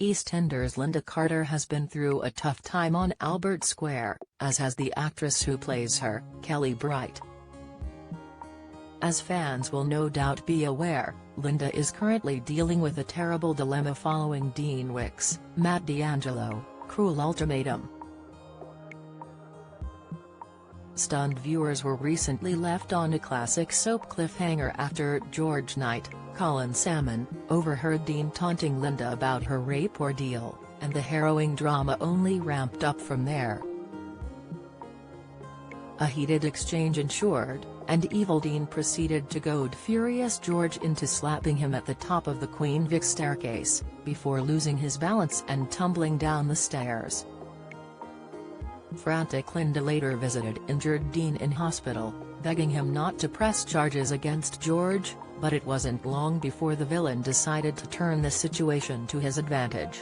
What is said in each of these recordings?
EastEnders Linda Carter has been through a tough time on Albert Square, as has the actress who plays her, Kelly Bright. As fans will no doubt be aware, Linda is currently dealing with a terrible dilemma following Dean Wick's Matt D'Angelo cruel ultimatum. Stunned viewers were recently left on a classic soap cliffhanger after George Knight, Colin Salmon, overheard Dean taunting Linda about her rape ordeal, and the harrowing drama only ramped up from there. A heated exchange ensued, and evil Dean proceeded to goad furious George into slapping him at the top of the Queen Vic staircase, before losing his balance and tumbling down the stairs. Frantic Linda later visited injured Dean in hospital, begging him not to press charges against George, but it wasn't long before the villain decided to turn the situation to his advantage.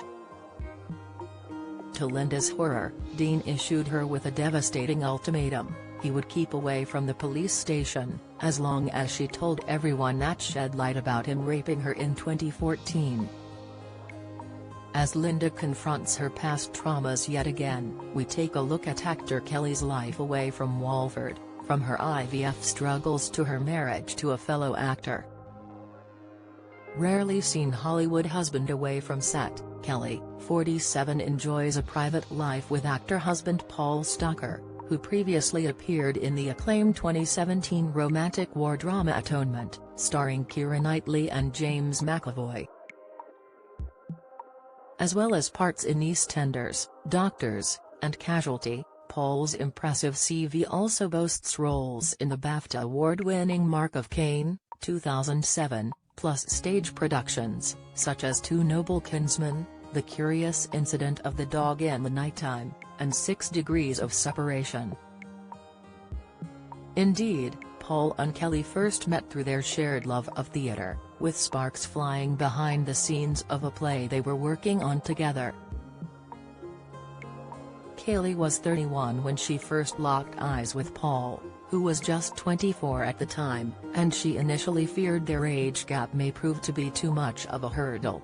To Linda's horror, Dean issued her with a devastating ultimatum: he would keep away from the police station, as long as she told everyone that shed light about him raping her in 2014. As Linda confronts her past traumas yet again, we take a look at actor Kelly's life away from Walford, from her IVF struggles to her marriage to a fellow actor. Rarely seen Hollywood husband away from set, Kelly, 47, enjoys a private life with actor husband Paul Stocker, who previously appeared in the acclaimed 2017 romantic war drama Atonement, starring Keira Knightley and James McAvoy. As well as parts in EastEnders, Doctors, and Casualty, Paul's impressive CV also boasts roles in the BAFTA award-winning Mark of Cain, 2007, plus stage productions, such as Two Noble Kinsmen, The Curious Incident of the Dog in the Nighttime, and 6 Degrees of Separation. Indeed, Paul and Kelly first met through their shared love of theatre, with sparks flying behind the scenes of a play they were working on together. Kelly was 31 when she first locked eyes with Paul, who was just 24 at the time, and she initially feared their age gap may prove to be too much of a hurdle.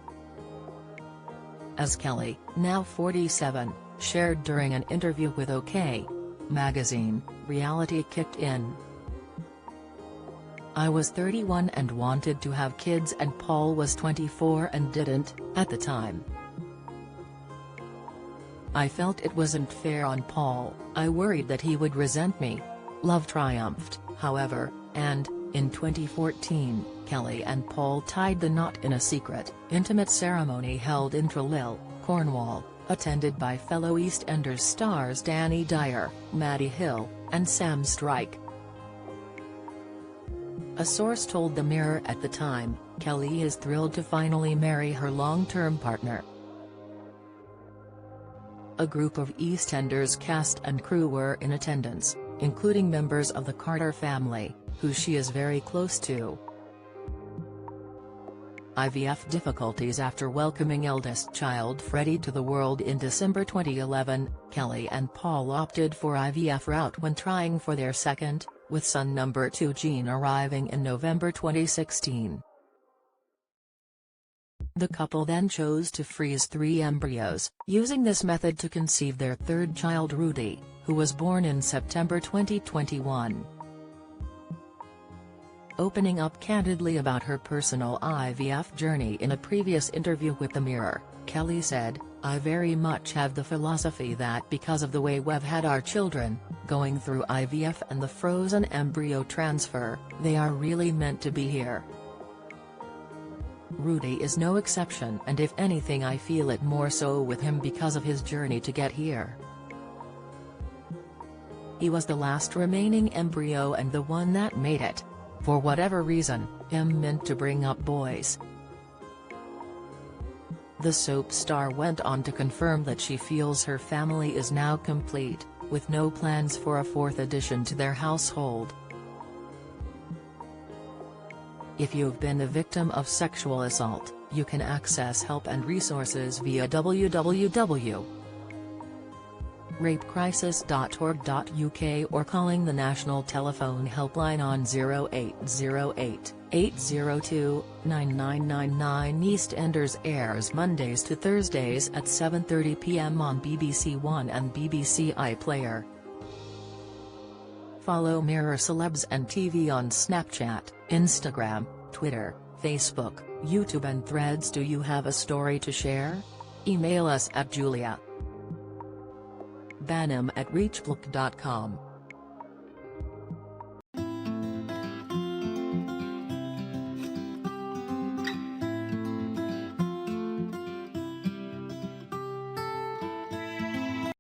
As Kelly, now 47, shared during an interview with OK! Magazine, reality kicked in. "I was 31 and wanted to have kids, and Paul was 24 and didn't, at the time. I felt it wasn't fair on Paul, I worried that he would resent me. Love triumphed, however, and, in 2014, Kelly and Paul tied the knot in a secret, intimate ceremony held in Trelew, Cornwall, attended by fellow EastEnders stars Danny Dyer, Maddie Hill, and Sam Strike." A source told the Mirror at the time, Kelly is thrilled to finally marry her long-term partner. A group of EastEnders cast and crew were in attendance, including members of the Carter family, who she is very close to. IVF difficulties after welcoming eldest child Freddie to the world in December 2011, Kelly and Paul opted for IVF route when trying for their second, with son number 2 Gene arriving in November 2016. The couple then chose to freeze 3 embryos, using this method to conceive their third child Rudy, who was born in September 2021. Opening up candidly about her personal IVF journey in a previous interview with The Mirror, Kelly said, "I very much have the philosophy that because of the way we've had our children, going through IVF and the frozen embryo transfer, they are really meant to be here. Rudy is no exception, and if anything I feel it more so with him because of his journey to get here. He was the last remaining embryo and the one that made it. For whatever reason, I'm meant to bring up boys." The soap star went on to confirm that she feels her family is now complete, with no plans for a 4th addition to their household. If you've been a victim of sexual assault, you can access help and resources via www. rapecrisis.org.uk or calling the national telephone helpline on 0808 802 9999. EastEnders airs Mondays to Thursdays at 7:30 p.m. on BBC One and BBC iPlayer. Follow Mirror Celebs and TV on Snapchat, Instagram, Twitter, Facebook, YouTube and Threads. Do you have a story to share? Email us at julia.banham@reachblock.com.